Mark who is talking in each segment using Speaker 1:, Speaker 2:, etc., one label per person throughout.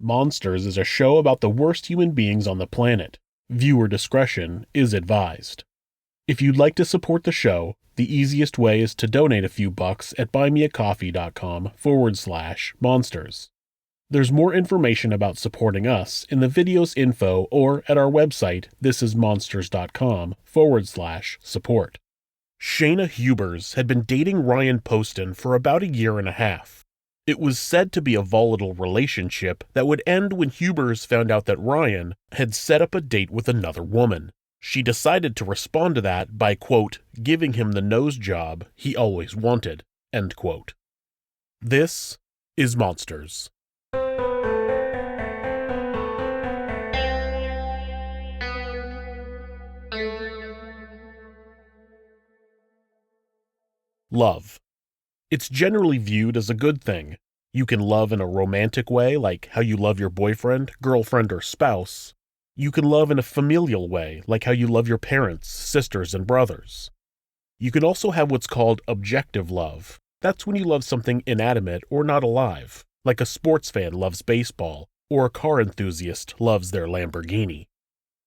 Speaker 1: Monsters is a show about the worst human beings on the planet. Viewer discretion is advised. If you'd like to support the show, the easiest way is to donate a few bucks at buymeacoffee.com/monsters. There's more information about supporting us in the video's info or at our website thisismonsters.com/support. Shayna Hubers had been dating Ryan Poston for about a year and a half. It was said to be a volatile relationship that would end when Hubers found out that Ryan had set up a date with another woman. She decided to respond to that by, quote, giving him the nose job he always wanted, end quote. This is Monsters. Love. It's generally viewed as a good thing. You can love in a romantic way, like how you love your boyfriend, girlfriend, or spouse. You can love in a familial way, like how you love your parents, sisters, and brothers. You can also have what's called objective love. That's when you love something inanimate or not alive, like a sports fan loves baseball, or a car enthusiast loves their Lamborghini.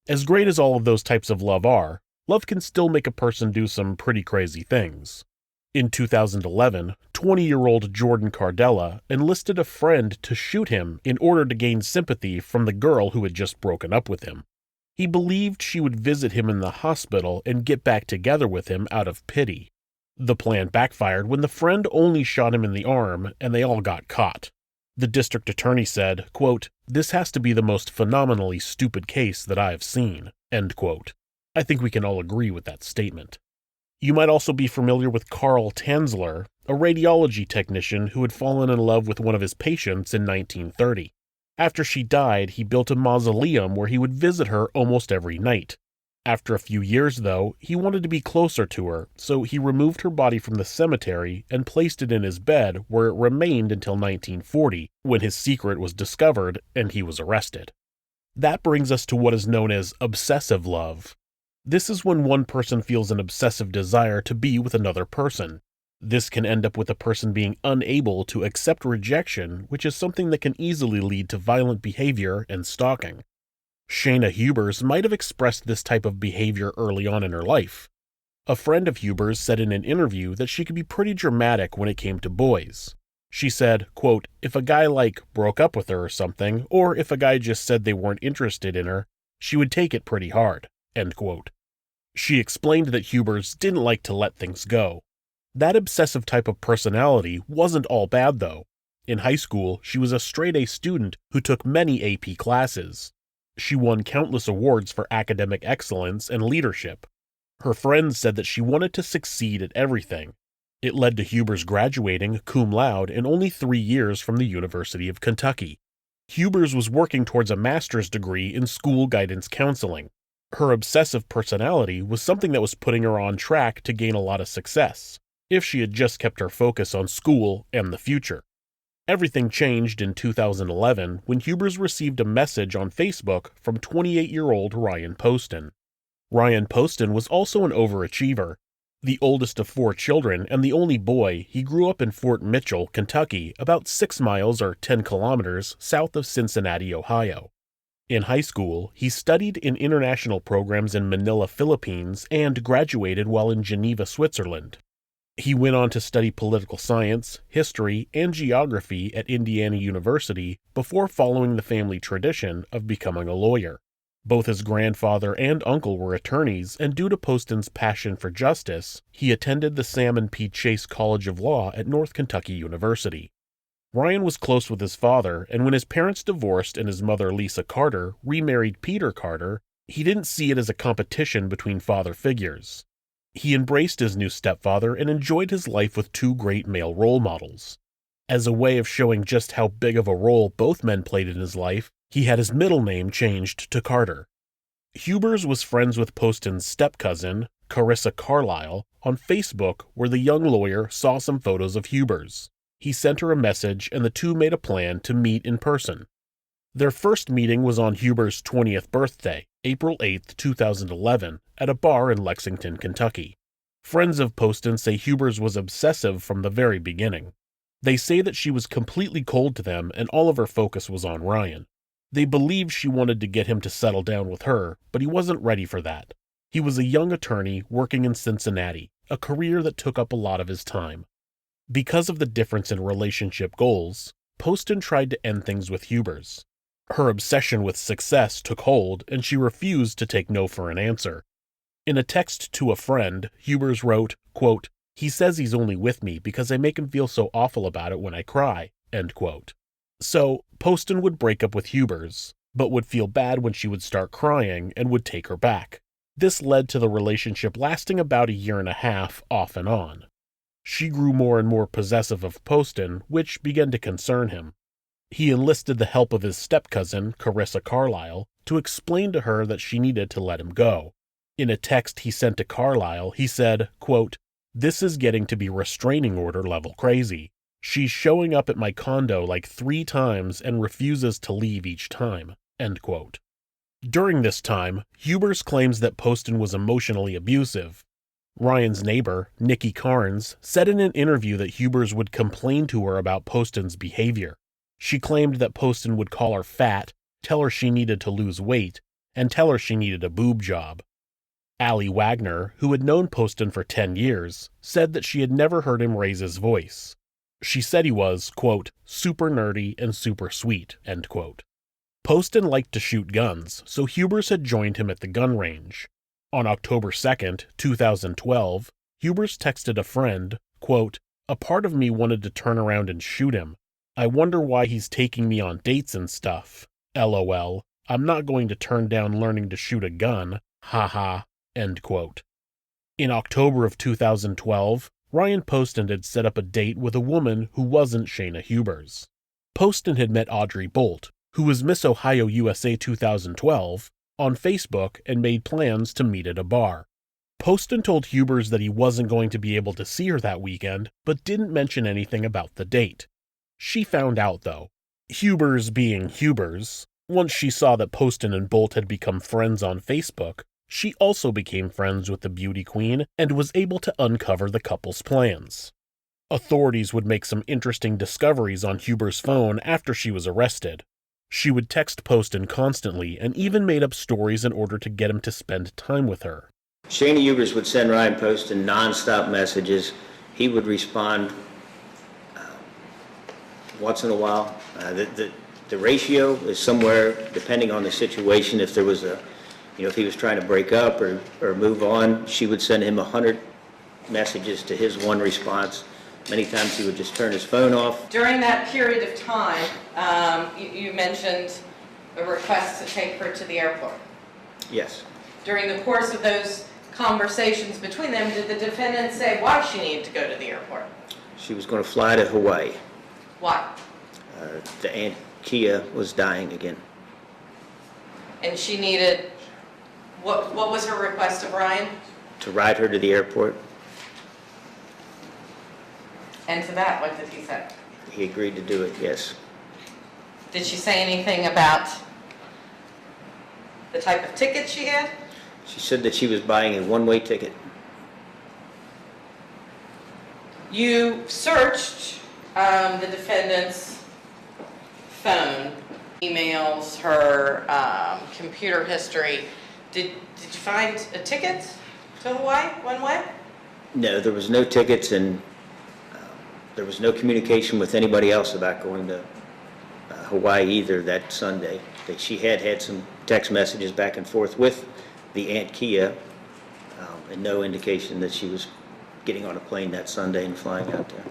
Speaker 1: As great as all of those types of love can still make a person do some pretty crazy things. In 2011, 20-year-old Jordan Cardella enlisted a friend to shoot him in order to gain sympathy from the girl who had just broken up with him. He believed she would visit him in the hospital and get back together with him out of pity. The plan backfired when the friend only shot him in the arm and they all got caught. The district attorney said, quote, "This has to be the most phenomenally stupid case that I have seen," end quote. I think we can all agree with that statement. You might also be familiar with Carl Tanzler, a radiology technician who had fallen in love with one of his patients in 1930. After she died, he built a mausoleum where he would visit her almost every night. After a few years, though, he wanted to be closer to her, so he removed her body from the cemetery and placed it in his bed, where it remained until 1940, when his secret was discovered and he was arrested. That brings us to what is known as obsessive love. This is when one person feels an obsessive desire to be with another person. This can end up with a person being unable to accept rejection, which is something that can easily lead to violent behavior and stalking. Shayna Hubers might have expressed this type of behavior early on in her life. A friend of Hubers said in an interview that she could be pretty dramatic when it came to boys. She said, quote, "If a guy broke up with her or something, or if a guy just said they weren't interested in her, she would take it pretty hard," end quote. She explained that Hubers didn't like to let things go. That obsessive type of personality wasn't all bad, though. In high school, she was a straight-A student who took many AP classes. She won countless awards for academic excellence and leadership. Her friends said that she wanted to succeed at everything. It led to Hubers graduating cum laude in only 3 years from the University of Kentucky. Hubers was working towards a master's degree in school guidance counseling. Her obsessive personality was something that was putting her on track to gain a lot of success, if she had just kept her focus on school and the future. Everything changed in 2011 when Hubers received a message on Facebook from 28-year-old Ryan Poston. Ryan Poston was also an overachiever. The oldest of 4 children and the only boy, he grew up in Fort Mitchell, Kentucky, about 6 miles or 10 kilometers south of Cincinnati, Ohio. In high school, he studied in international programs in Manila, Philippines, and graduated while in Geneva, Switzerland. He went on to study political science, history, and geography at Indiana University before following the family tradition of becoming a lawyer. Both his grandfather and uncle were attorneys, and due to Poston's passion for justice, he attended the Sam and P. Chase College of Law at North Kentucky University. Ryan was close with his father, and when his parents divorced and his mother, Lisa Carter, remarried Peter Carter, he didn't see it as a competition between father figures. He embraced his new stepfather and enjoyed his life with 2 great male role models. As a way of showing just how big of a role both men played in his life, he had his middle name changed to Carter. Hubers was friends with Poston's step-cousin, Carissa Carlisle, on Facebook, where the young lawyer saw some photos of Hubers. He sent her a message, and the two made a plan to meet in person. Their first meeting was on Hubers' 20th birthday, April 8, 2011, at a bar in Lexington, Kentucky. Friends of Poston say Hubers was obsessive from the very beginning. They say that she was completely cold to them and all of her focus was on Ryan. They believe she wanted to get him to settle down with her, but he wasn't ready for that. He was a young attorney working in Cincinnati, a career that took up a lot of his time. Because of the difference in relationship goals, Poston tried to end things with Hubers. Her obsession with success took hold, and she refused to take no for an answer. In a text to a friend, Hubers wrote, quote, "He says he's only with me because I make him feel so awful about it when I cry," end quote. So, Poston would break up with Hubers, but would feel bad when she would start crying and would take her back. This led to the relationship lasting about a year and a half, off and on. She grew more and more possessive of Poston, which began to concern him. He enlisted the help of his step-cousin, Carissa Carlisle, to explain to her that she needed to let him go. In a text he sent to Carlisle, he said, quote, "This is getting to be restraining order level crazy. She's showing up at my condo like 3 times and refuses to leave each time," end quote. During this time, Hubers claims that Poston was emotionally abusive. Ryan's neighbor, Nikki Carnes, said in an interview that Hubers would complain to her about Poston's behavior. She claimed that Poston would call her fat, tell her she needed to lose weight, and tell her she needed a boob job. Allie Wagner, who had known Poston for 10 years, said that she had never heard him raise his voice. She said he was, quote, "super nerdy and super sweet," end quote. Poston liked to shoot guns, so Hubers had joined him at the gun range. On October 2nd, 2012, Hubers texted a friend, quote, "A part of me wanted to turn around and shoot him. I wonder why he's taking me on dates and stuff. LOL. I'm not going to turn down learning to shoot a gun. Haha," end quote. In October of 2012, Ryan Poston had set up a date with a woman who wasn't Shayna Hubers. Poston had met Audrey Bolt, who was Miss Ohio USA 2012, on Facebook and made plans to meet at a bar. Poston told Hubers that he wasn't going to be able to see her that weekend, but didn't mention anything about the date. She found out, though. Hubers being Hubers, once she saw that Poston and Bolt had become friends on Facebook, she also became friends with the beauty queen and was able to uncover the couple's plans. Authorities would make some interesting discoveries on Hubers' phone after she was arrested. She would text Poston constantly and even made up stories in order to get him to spend time with her.
Speaker 2: Shayna Hubers would send Ryan Poston nonstop messages. He would respond once in a while. The ratio is somewhere, depending on the situation. If there was if he was trying to break up or move on, she would send him 100 messages to his one response. Many times he would just turn his phone off.
Speaker 3: During that period of time, you mentioned a request to take her to the airport.
Speaker 2: Yes.
Speaker 3: During the course of those conversations between them, did the defendant say why she needed to go to the airport?
Speaker 2: She was going to fly to Hawaii.
Speaker 3: Why?
Speaker 2: The Aunt Kia was dying again.
Speaker 3: And she needed, what was her request of Ryan?
Speaker 2: To ride her to the airport.
Speaker 3: And to that, what did he say?
Speaker 2: He agreed to do it, yes.
Speaker 3: Did she say anything about the type of ticket she had?
Speaker 2: She said that she was buying a one-way ticket.
Speaker 3: You searched the defendant's phone, emails, her computer history. Did you find a ticket to Hawaii one way?
Speaker 2: No, there was no tickets, and there was no communication with anybody else about going to Hawaii either that Sunday. That she had some text messages back and forth with the Aunt Kia, and no indication that she was getting on a plane that Sunday and flying out there.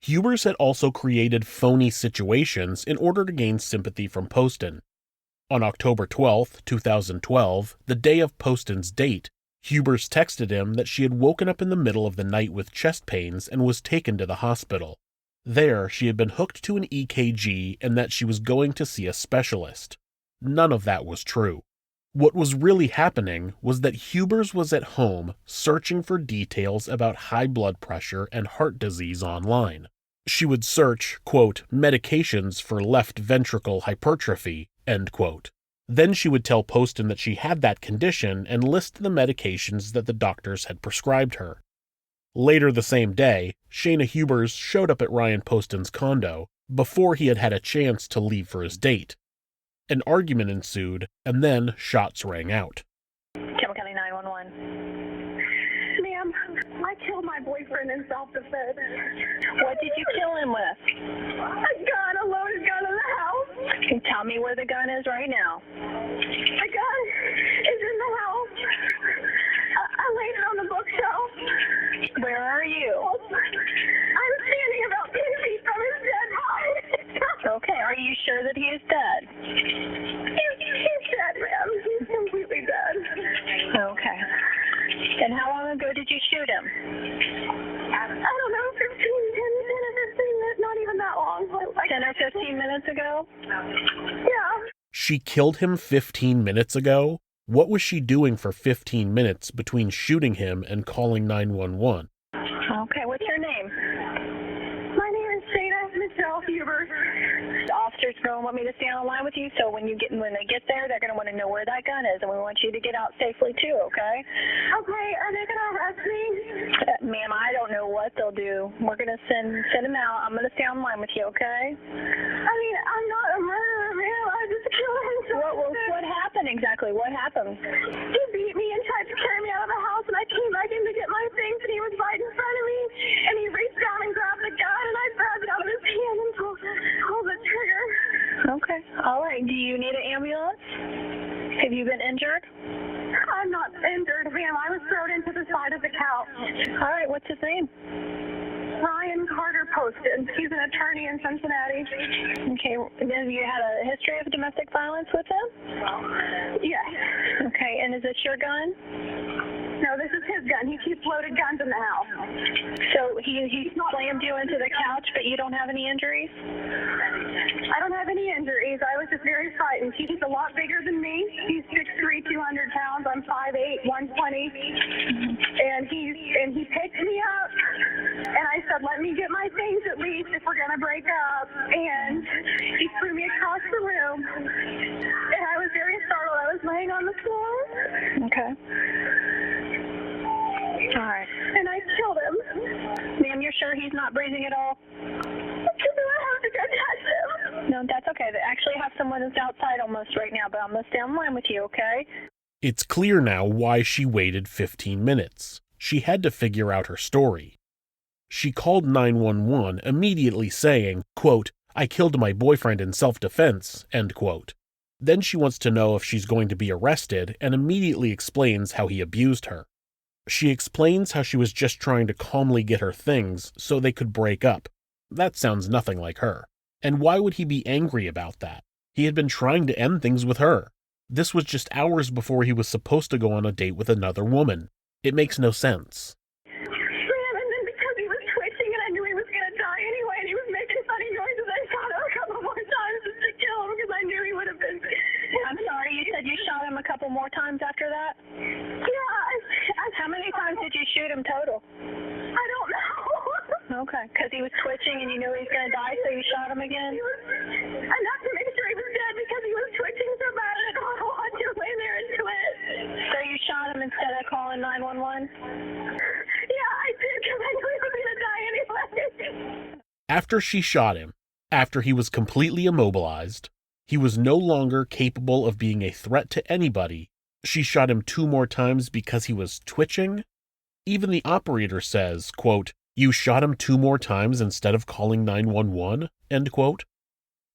Speaker 1: Hubers had also created phony situations in order to gain sympathy from Poston. On October 12, 2012, the day of Poston's date, Hubers texted him that she had woken up in the middle of the night with chest pains and was taken to the hospital. There, she had been hooked to an EKG and that she was going to see a specialist. None of that was true. What was really happening was that Hubers was at home searching for details about high blood pressure and heart disease online. She would search, quote, medications for left ventricle hypertrophy, end quote. Then she would tell Poston that she had that condition and list the medications that the doctors had prescribed her. Later the same day, Shayna Hubers showed up at Ryan Poston's condo before he had had a chance to leave for his date. An argument ensued, and then shots rang out.
Speaker 4: Campbell County 911.
Speaker 5: Ma'am, I killed my boyfriend in self-defense.
Speaker 4: What did you kill him with?
Speaker 5: A gun, a loaded gun in the house.
Speaker 4: Can you tell me where the gun is right now?
Speaker 5: A gun is in the house. I laid it on the bookshelf.
Speaker 4: Where are you?
Speaker 5: I'm standing about 10 feet from his dead body.
Speaker 4: Okay, are you sure that he is dead?
Speaker 5: He's dead, ma'am. He's completely dead.
Speaker 4: Okay. And how long ago did you shoot him?
Speaker 5: I don't know, 10 or 15 minutes, not even that long.
Speaker 4: 10 or 15 minutes ago?
Speaker 5: Yeah.
Speaker 1: She killed him 15 minutes ago? What was she doing for 15 minutes between shooting him and calling 911?
Speaker 4: Okay, what's your name?
Speaker 5: My name is Shayna Hubers.
Speaker 4: The officers are going to want me to stay on the line with you, so when they get there, they're going to want to know where that gun is, and we want you to get out safely too, okay?
Speaker 5: Okay, are they going to arrest me?
Speaker 4: Ma'am, I don't know what they'll do. We're going to send them out. I'm going to stay on the line with you, okay?
Speaker 5: I mean, I'm not a murderer, ma'am. I just killed him.
Speaker 4: What happened exactly? What happened?
Speaker 5: He beat me and tried to carry me out of the house, and I came back in to get my things, and he was right in front of me, and he reached down and grabbed the gun, and I grabbed it out of his hand and pulled the trigger.
Speaker 4: Okay. All right. Do you need an ambulance? Have you been injured?
Speaker 5: I'm not injured, ma'am. I was thrown into the side of the couch.
Speaker 4: All right. What's his name?
Speaker 5: Ryan Poston. He's an attorney in Cincinnati.
Speaker 4: Okay. Have you had a history of domestic violence with him?
Speaker 5: Yes.
Speaker 4: Okay. And is this your gun?
Speaker 5: No, this is his gun. He keeps loaded guns in the house.
Speaker 4: So he slammed you into the couch, but you don't have any injuries?
Speaker 5: I don't have any injuries. I was just very frightened. He's a lot bigger than me. He's 6'3", 200 pounds. I'm 5'8", 120. And he picked me up, and I said, let me get my things at least if we're going to break up. And he threw me across the room, and I was very startled. I was laying on the floor.
Speaker 4: Okay. All right.
Speaker 5: And I killed him.
Speaker 4: Ma'am, you're sure he's not breathing at all?
Speaker 5: Do I have to go touch him?
Speaker 4: No, that's okay. They actually have someone who's outside almost right now, but I'm going to stay on the line with you, okay?
Speaker 1: It's clear now why she waited 15 minutes. She had to figure out her story. She called 911, immediately saying, quote, I killed my boyfriend in self-defense, end quote. Then she wants to know if she's going to be arrested and immediately explains how he abused her. She explains how she was just trying to calmly get her things so they could break up. That sounds nothing like her. And why would he be angry about that? He had been trying to end things with her. This was just hours before he was supposed to go on a date with another woman. It makes no sense.
Speaker 5: And then because he was twitching and I knew he was going to die anyway, and he was making funny noises, I shot him a couple more times just to kill him because I knew he would have been.
Speaker 4: I'm sorry, you said you shot him a couple more times after that?
Speaker 5: Yeah.
Speaker 4: How many times did you shoot him total?
Speaker 5: I don't know.
Speaker 4: Okay, because he was twitching and you knew he was going to die, so you shot him again?
Speaker 5: Enough to make sure he was dead because he was twitching so bad and I don't want to watch him lay there and twitch.
Speaker 4: So you shot him instead of calling 911?
Speaker 5: Yeah, I did because I knew he was going to die anyway.
Speaker 1: After she shot him, after he was completely immobilized, he was no longer capable of being a threat to anybody. She shot him 2 more times because he was twitching? Even the operator says, quote, you shot him 2 more times instead of calling 911, end quote.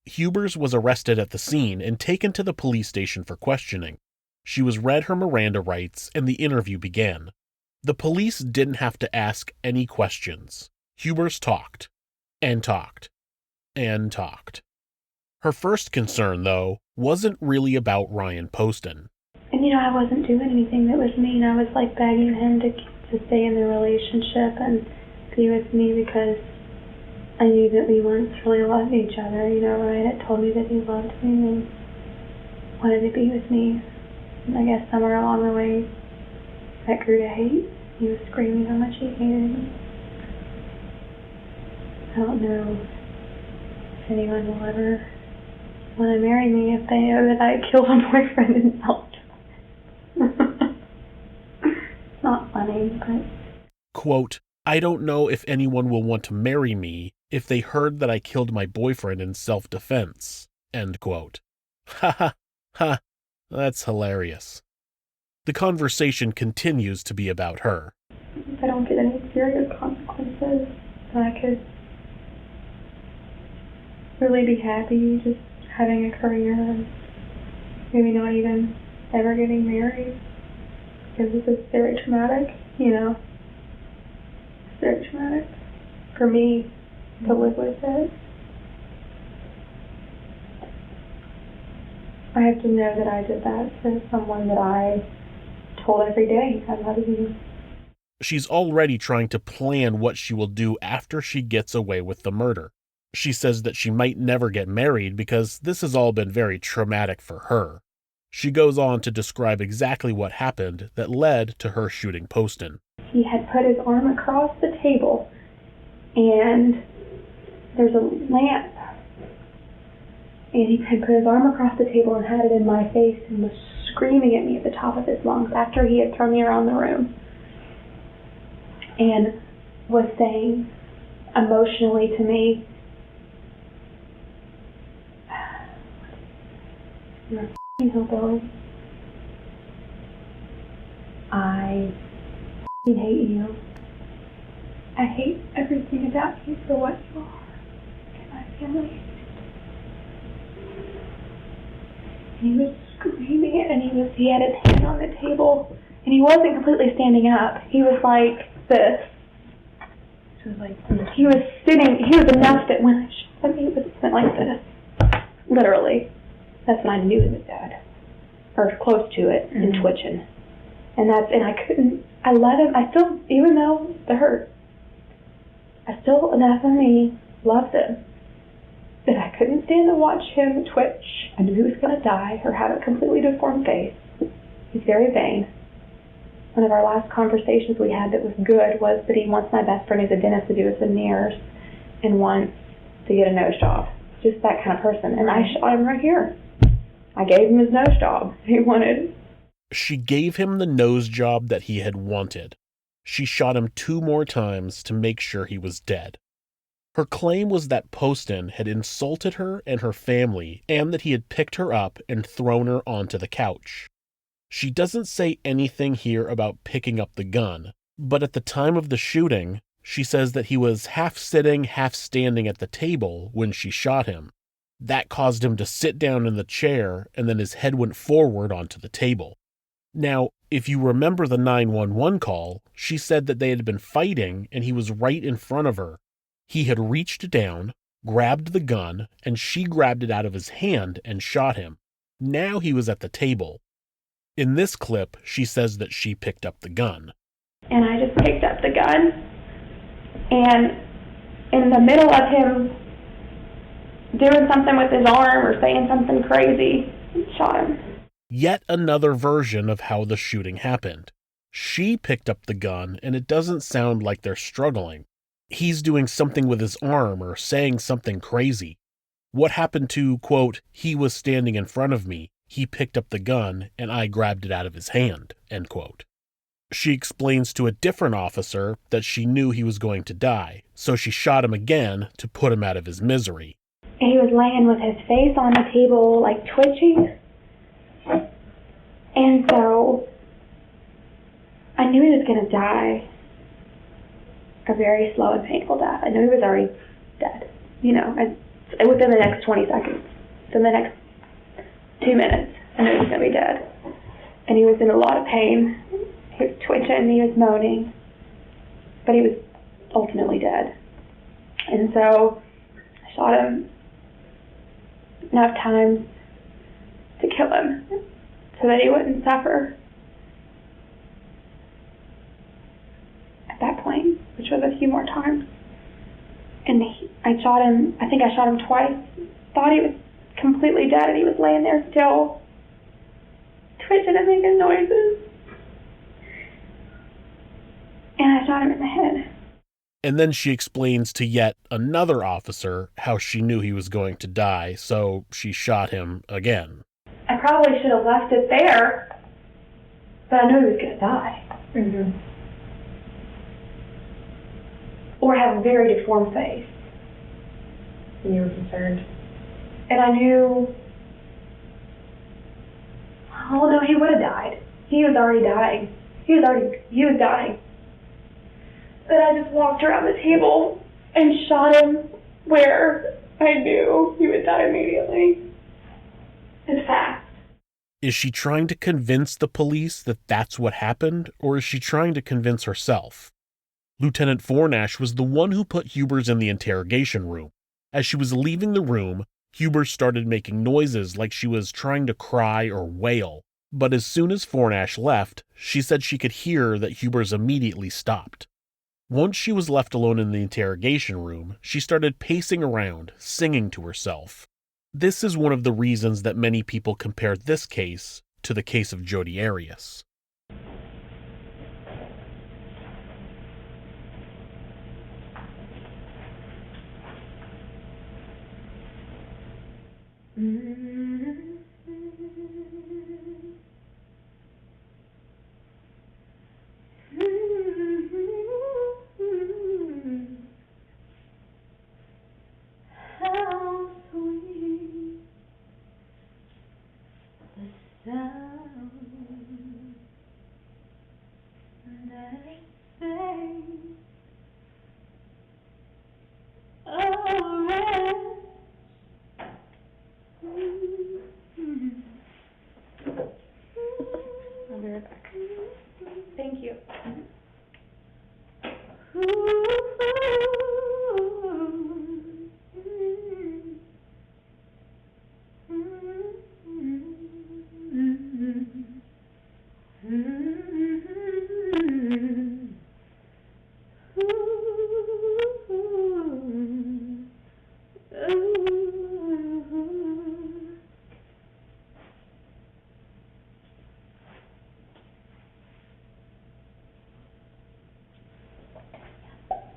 Speaker 1: Hubers was arrested at the scene and taken to the police station for questioning. She was read her Miranda rights and the interview began. The police didn't have to ask any questions. Hubers talked, and talked, and talked. Her first concern, though, wasn't really about Ryan Poston.
Speaker 6: And, I wasn't doing anything that was mean. I was, begging him to stay in the relationship and be with me because I knew that we once really loved each other. Ryan had told me that he loved me and wanted to be with me. And I guess somewhere along the way, that grew to hate. He was screaming how much he hated me. I don't know if anyone will ever want to marry me if they know that I killed a boyfriend in self-defense. It's not funny, but...
Speaker 1: Quote, I don't know if anyone will want to marry me if they heard that I killed my boyfriend in self-defense. End quote. Ha ha ha. That's hilarious. The conversation continues to be about her.
Speaker 6: If I don't get any serious consequences, then I could really be happy just having a career and maybe not even ever getting married. Because this is very traumatic, you know. It's very traumatic for me to live with it. I have to know that I did that to someone that I told every day I love you.
Speaker 1: She's already trying to plan what she will do after she gets away with the murder. She says that she might never get married because this has all been very traumatic for her. She goes on to describe exactly what happened that led to her shooting Poston.
Speaker 6: He had put his arm across the table, and there's a lamp, and he had put his arm across the table and had it in my face and was screaming at me at the top of his lungs after he had thrown me around the room, and was saying emotionally to me, "You're a f***ing hillbilly. I f***ing hate you. I hate everything about you for what you are and my family." And he was screaming it, and he had his hand on the table, and he wasn't completely standing up. He was like this. He was sitting, he was enough that when I shot him, he was sitting like this. Literally. That's when I knew he was dead. Or close to it, and twitching. And I let him, I still, even though it hurt, I still, enough of me, loved him. That I couldn't stand to watch him twitch. I knew he was going to die or have a completely deformed face. He's very vain. One of our last conversations we had that was good was that he wants my best friend who's a dentist to do his veneers and wants to get a nose job. Just that kind of person. And I shot him right here. I gave him his nose job he wanted.
Speaker 1: She gave him the nose job that he had wanted. She shot him 2 more times to make sure he was dead. Her claim was that Poston had insulted her and her family and that he had picked her up and thrown her onto the couch. She doesn't say anything here about picking up the gun, but at the time of the shooting, she says that he was half sitting, half standing at the table when she shot him. That caused him to sit down in the chair, and then his head went forward onto the table. Now, if you remember the 911 call, she said that they had been fighting and he was right in front of her. He had reached down, grabbed the gun, and she grabbed it out of his hand and shot him. Now he was at the table. In this clip, she says that she picked up the gun.
Speaker 6: And I just picked up the gun, and in the middle of him doing something with his arm or saying something crazy, shot him.
Speaker 1: Yet another version of how the shooting happened. She picked up the gun, and it doesn't sound like they're struggling. He's doing something with his arm or saying something crazy. What happened to, quote, he was standing in front of me, he picked up the gun, and I grabbed it out of his hand, end quote. She explains to a different officer that she knew he was going to die, so she shot him again to put him out of his misery.
Speaker 6: And he was laying with his face on the table, like twitching. And so I knew he was going to die a very slow and painful death. I knew he was already dead, within the next 20 seconds. So in the next 2 minutes, I knew he was going to be dead. And he was in a lot of pain. He was twitching, he was moaning, but he was ultimately dead. And so I shot him enough times to kill him so that he wouldn't suffer. At that point, which was a few more times. And I shot him twice, thought he was completely dead, and he was laying there still, twitching and making noises. And I shot him in the head.
Speaker 1: And then she explains to yet another officer how she knew he was going to die, so she shot him again.
Speaker 6: I probably should have left it there, but I knew he was going to die. Mm-hmm. or have a very deformed face.
Speaker 7: And you were concerned?
Speaker 6: And I knew, oh no, he would have died. He was already dying. He was dying. But I just walked around the table and shot him where I knew he would die immediately. And fast.
Speaker 1: Is she trying to convince the police that that's what happened, or is she trying to convince herself? Lieutenant Fornash was the one who put Hubers in the interrogation room. As she was leaving the room, Hubers started making noises like she was trying to cry or wail. But as soon as Fornash left, she said she could hear that Hubers immediately stopped. Once she was left alone in the interrogation room, she started pacing around, singing to herself. This is one of the reasons that many people compare this case to the case of Jodi Arias.
Speaker 6: How sweet the sound that sings a rest. I'll be right back. Thank you.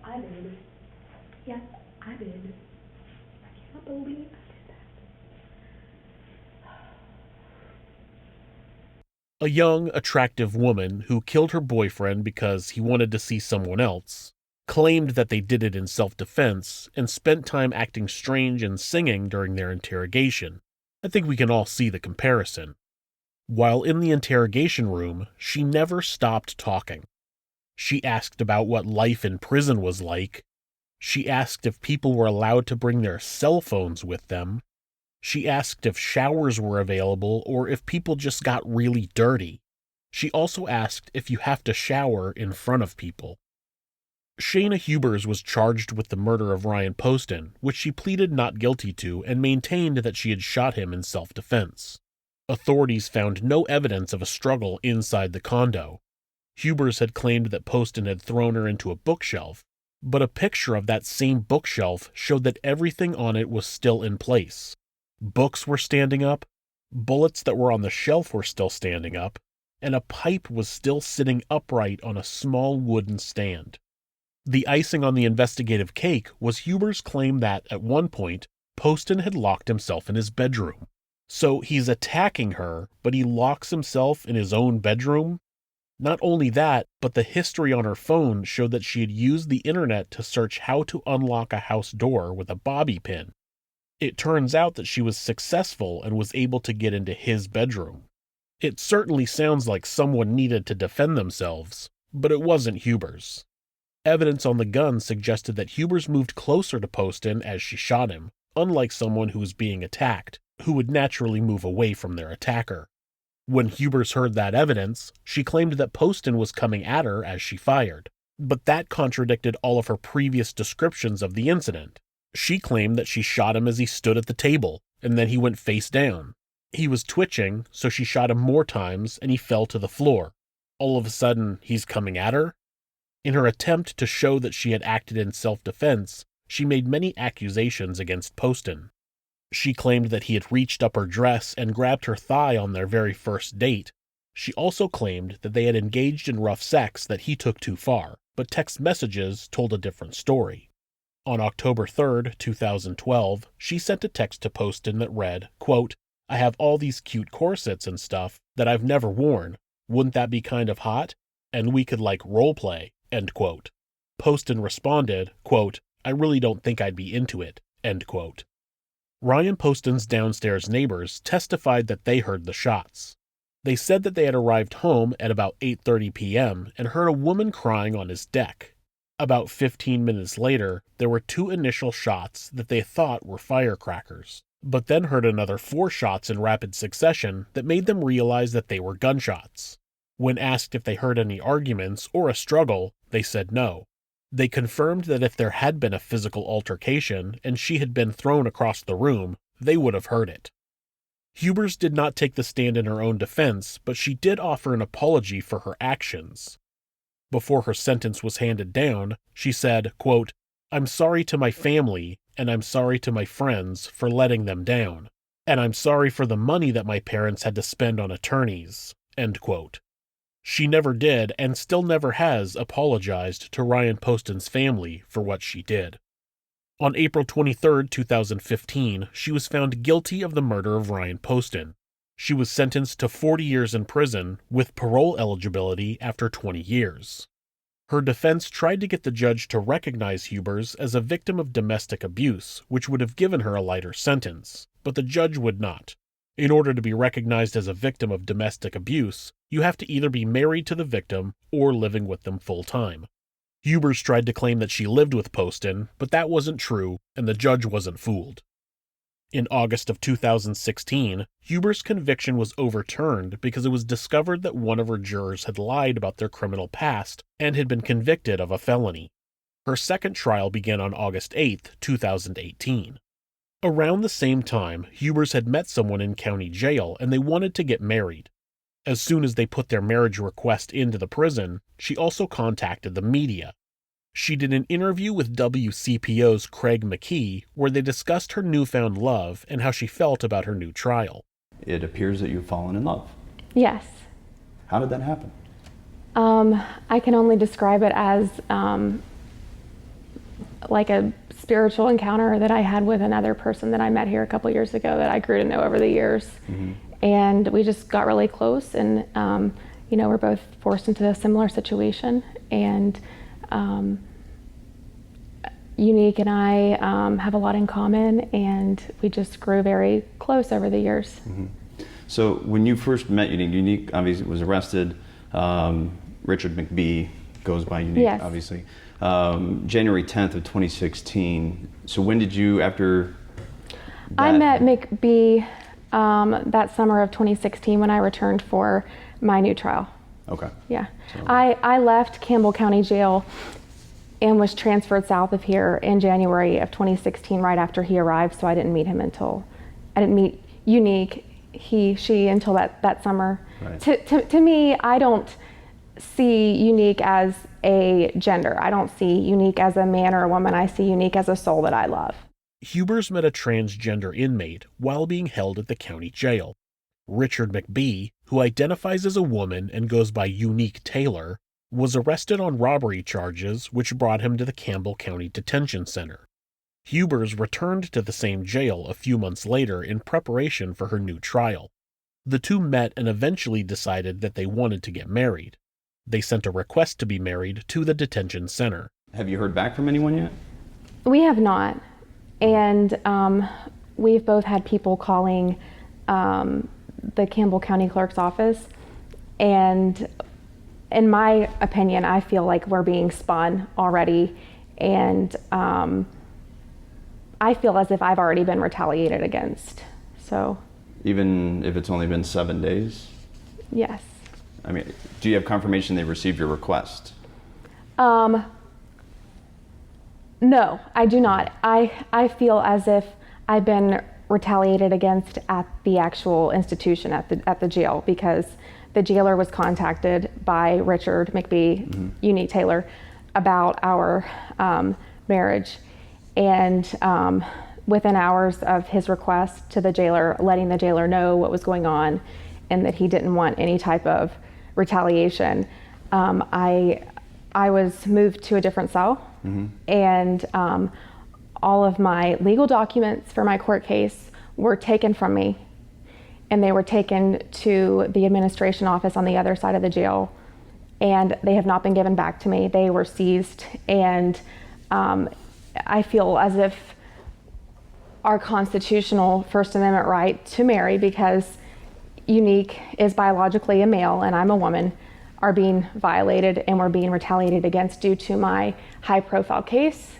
Speaker 6: I did. Yes, I did. I can't believe I did that.
Speaker 1: A young, attractive woman who killed her boyfriend because he wanted to see someone else, claimed that they did it in self-defense, and spent time acting strange and singing during their interrogation. I think we can all see the comparison. While in the interrogation room, she never stopped talking. She asked about what life in prison was like. She asked if people were allowed to bring their cell phones with them. She asked if showers were available or if people just got really dirty. She also asked if you have to shower in front of people. Shayna Hubers was charged with the murder of Ryan Poston, which she pleaded not guilty to and maintained that she had shot him in self-defense. Authorities found no evidence of a struggle inside the condo. Hubers had claimed that Poston had thrown her into a bookshelf, but a picture of that same bookshelf showed that everything on it was still in place. Books were standing up, bullets that were on the shelf were still standing up, and a pipe was still sitting upright on a small wooden stand. The icing on the investigative cake was Hubers' claim that, at one point, Poston had locked himself in his bedroom. So he's attacking her, but he locks himself in his own bedroom? Not only that, but the history on her phone showed that she had used the internet to search how to unlock a house door with a bobby pin. It turns out that she was successful and was able to get into his bedroom. It certainly sounds like someone needed to defend themselves, but it wasn't Hubers. Evidence on the gun suggested that Hubers moved closer to Poston as she shot him, unlike someone who was being attacked, who would naturally move away from their attacker. When Hubers heard that evidence, she claimed that Poston was coming at her as she fired, but that contradicted all of her previous descriptions of the incident. She claimed that she shot him as he stood at the table, and then he went face down. He was twitching, so she shot him more times, and he fell to the floor. All of a sudden, he's coming at her? In her attempt to show that she had acted in self-defense, she made many accusations against Poston. She claimed that he had reached up her dress and grabbed her thigh on their very first date. She also claimed that they had engaged in rough sex that he took too far, but text messages told a different story. On October 3, 2012, she sent a text to Poston that read, quote, "I have all these cute corsets and stuff that I've never worn. Wouldn't that be kind of hot? And we could like role play," end quote. Poston responded, quote, "I really don't think I'd be into it," end quote. Ryan Poston's downstairs neighbors testified that they heard the shots. They said that they had arrived home at about 8:30 p.m. and heard a woman crying on his deck. About 15 minutes later, there were 2 initial shots that they thought were firecrackers, but then heard another 4 shots in rapid succession that made them realize that they were gunshots. When asked if they heard any arguments or a struggle, they said no. They confirmed that if there had been a physical altercation and she had been thrown across the room, they would have heard it. Hubers did not take the stand in her own defense, but she did offer an apology for her actions. Before her sentence was handed down, she said, quote, "I'm sorry to my family, and I'm sorry to my friends for letting them down, and I'm sorry for the money that my parents had to spend on attorneys," end quote. She never did, and still never has, apologized to Ryan Poston's family for what she did. On April 23, 2015, she was found guilty of the murder of Ryan Poston. She was sentenced to 40 years in prison with parole eligibility after 20 years. Her defense tried to get the judge to recognize Hubers as a victim of domestic abuse, which would have given her a lighter sentence, but the judge would not. In order to be recognized as a victim of domestic abuse, you have to either be married to the victim or living with them full-time. Hubers tried to claim that she lived with Poston, but that wasn't true, and the judge wasn't fooled. In August of 2016, Hubers' conviction was overturned because it was discovered that one of her jurors had lied about their criminal past and had been convicted of a felony. Her second trial began on August 8, 2018. Around the same time, Hubers had met someone in county jail and they wanted to get married. As soon as they put their marriage request into the prison, she also contacted the media. She did an interview with WCPO's Craig McKee where they discussed her newfound love and how she felt about her new trial.
Speaker 8: It appears that you've fallen in love.
Speaker 6: Yes.
Speaker 8: How did that happen?
Speaker 6: I can only describe it as like a spiritual encounter that I had with another person that I met here a couple years ago that I grew to know over the years. Mm-hmm. And we just got really close, and we're both forced into a similar situation. And Unique and I have a lot in common, and we just grew very close over the years.
Speaker 8: Mm-hmm. So when you first met Unique obviously was arrested. Richard McBee goes by Unique, yes. Obviously. January 10th of 2016. So when did you, after that?
Speaker 6: I met McBee that summer of 2016 when I returned for my new trial.
Speaker 8: Okay.
Speaker 6: Yeah. So. I left Campbell County Jail and was transferred south of here in January of 2016 right after he arrived, so I didn't meet Unique, she until that summer. Right. To me, I don't see Unique as a gender. I don't see Unique as a man or a woman. I see Unique as a soul that I love.
Speaker 1: Hubers met a transgender inmate while being held at the county jail. Richard McBee, who identifies as a woman and goes by Unique Taylor, was arrested on robbery charges which brought him to the Campbell County Detention Center. Hubers returned to the same jail a few months later in preparation for her new trial. The two met and eventually decided that they wanted to get married. They sent a request to be married to the detention center.
Speaker 8: Have you heard back from anyone yet?
Speaker 6: We have not. And we've both had people calling the Campbell County Clerk's office. And in my opinion, I feel like we're being spun already. And I feel as if I've already been retaliated against. So.
Speaker 8: Even if it's only been 7 days?
Speaker 6: Yes.
Speaker 8: I mean, do you have confirmation they received your request?
Speaker 6: No, I do not. I feel as if I've been retaliated against at the actual institution, at the jail, because the jailer was contacted by Richard McBee, mm-hmm. Unique Taylor, about our marriage. And within hours of his request to the jailer, letting the jailer know what was going on and that he didn't want any type of retaliation, I was moved to a different cell, mm-hmm. and all of my legal documents for my court case were taken from me, and they were taken to the administration office on the other side of the jail,
Speaker 9: and they have not been given back to me. They were seized, and I feel as if our constitutional First Amendment right to marry, because Unique is biologically a male and I'm a woman, are being violated and we're being retaliated against due to my high profile case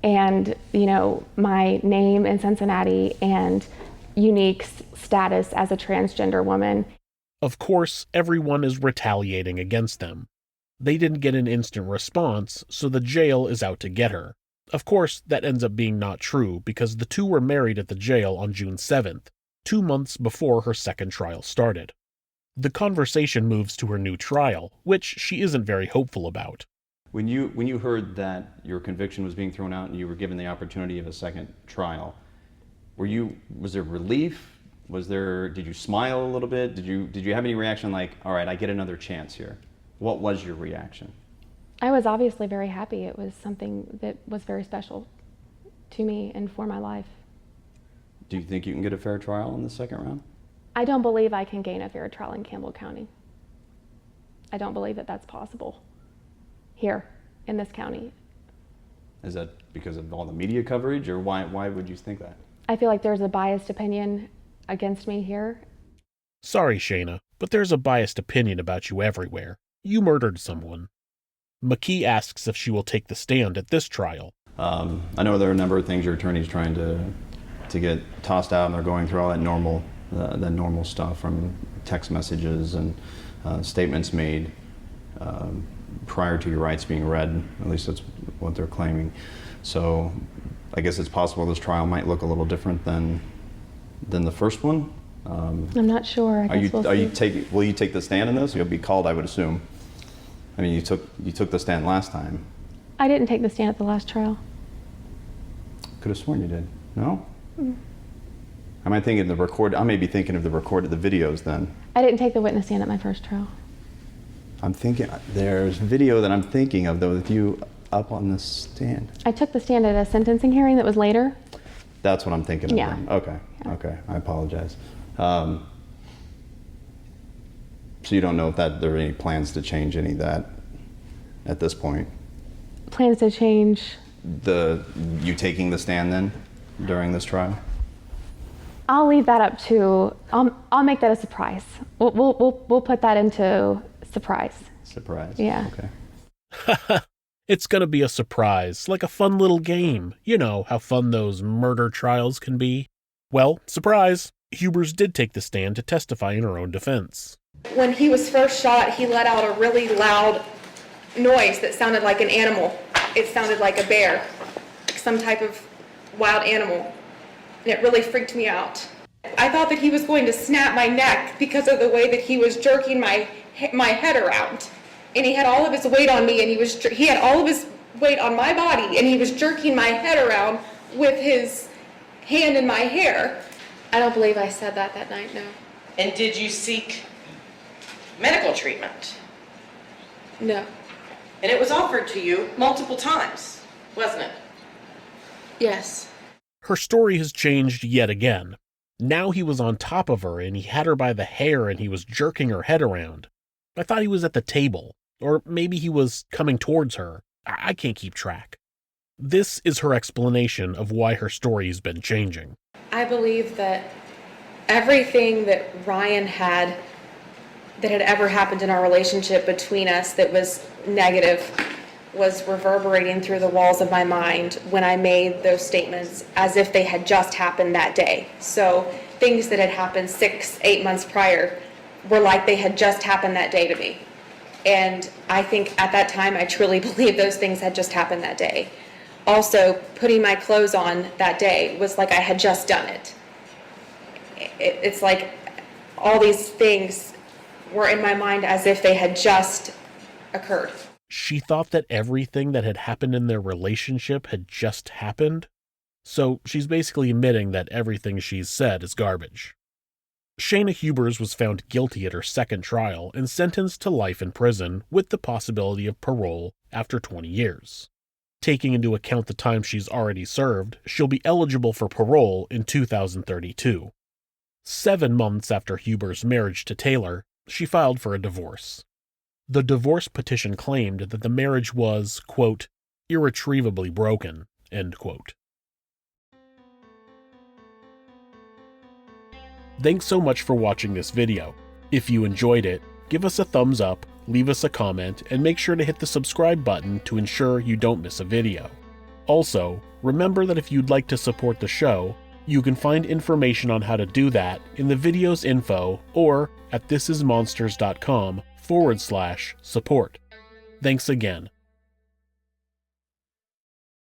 Speaker 9: and, you know, my name in Cincinnati and Unique's status as a transgender woman.
Speaker 1: Of course, everyone is retaliating against them. They didn't get an instant response, so the jail is out to get her. Of course, that ends up being not true because the two were married at the jail on June 7th, 2 months before her second trial started. The conversation moves to her new trial, which she isn't very hopeful about.
Speaker 8: When you heard that your conviction was being thrown out and you were given the opportunity of a second trial, was there relief? Did you smile a little bit? Did you have any reaction like, all right, I get another chance here? What was your reaction?
Speaker 9: I was obviously very happy. It was something that was very special to me and for my life.
Speaker 8: Do you think you can get a fair trial in the second round?
Speaker 9: I don't believe I can gain a fair trial in Campbell County. I don't believe that that's possible here in this county.
Speaker 8: Is that because of all the media coverage, or why would you think that?
Speaker 9: I feel like there's a biased opinion against me here.
Speaker 1: Sorry, Shayna, but there's a biased opinion about you everywhere. You murdered someone. McKee asks if she will take the stand at this trial.
Speaker 8: I know there are a number of things your attorney's trying to get tossed out, and they're going through all that normal stuff from text messages and statements made prior to your rights being read. At least that's what they're claiming. So I guess it's possible this trial might look a little different than the first one.
Speaker 9: I'm not sure. Will
Speaker 8: you take the stand in this? You'll be called, I would assume. I mean, you took the stand last time.
Speaker 9: I didn't take the stand at the last trial.
Speaker 8: Could have sworn you did. No? Am I thinking I may be thinking of the videos then.
Speaker 9: I didn't take the witness stand at my first trial.
Speaker 8: I'm thinking, there's video that I'm thinking of though with you up on the stand.
Speaker 9: I took the stand at a sentencing hearing that was later.
Speaker 8: That's what I'm thinking of
Speaker 9: Yeah.
Speaker 8: then. Okay, yeah. Okay, I apologize. So you don't know if there are any plans to change any of that at this point?
Speaker 9: Plans to change?
Speaker 8: You taking the stand then during this trial?
Speaker 9: I'll leave that up to, I'll make that a surprise. We'll put that into surprise.
Speaker 8: Surprise.
Speaker 9: Yeah.
Speaker 8: Okay.
Speaker 1: It's gonna be a surprise, like a fun little game. You know how fun those murder trials can be. Well, surprise! Hubers did take the stand to testify in her own defense.
Speaker 10: When he was first shot, he let out a really loud noise that sounded like an animal. It sounded like a bear, some type of wild animal. And it really freaked me out. I thought that he was going to snap my neck because of the way that he was jerking my head around. And he had all of his weight on me, and he had all of his weight on my body, and he was jerking my head around with his hand in my hair. I don't believe I said that night, no.
Speaker 3: And did you seek medical treatment?
Speaker 10: No.
Speaker 3: And it was offered to you multiple times, wasn't it?
Speaker 10: Yes.
Speaker 1: Her story has changed yet again. Now he was on top of her and he had her by the hair and he was jerking her head around. I thought he was at the table, or maybe he was coming towards her. I can't keep track. This is her explanation of why her story's been changing.
Speaker 10: I believe that everything that Ryan had that had ever happened in our relationship between us that was negative was reverberating through the walls of my mind when I made those statements as if they had just happened that day. So things that had happened 6-8 months prior were like they had just happened that day to me. And I think at that time I truly believed those things had just happened that day. Also, putting my clothes on that day was like I had just done it. It's like all these things were in my mind as if they had just occurred.
Speaker 1: She thought that everything that had happened in their relationship had just happened. So she's basically admitting that everything she's said is garbage. Shayna Hubers was found guilty at her second trial and sentenced to life in prison with the possibility of parole after 20 years. Taking into account the time she's already served, she'll be eligible for parole in 2032. 7 months after Hubers' marriage to Taylor, she filed for a divorce. The divorce petition claimed that the marriage was, quote, irretrievably broken, end quote. Thanks so much for watching this video. If you enjoyed it, give us a thumbs up, leave us a comment, and make sure to hit the subscribe button to ensure you don't miss a video. Also, remember that if you'd like to support the show, you can find information on how to do that in the video's info or at thisismonsters.com/support. Thanks again.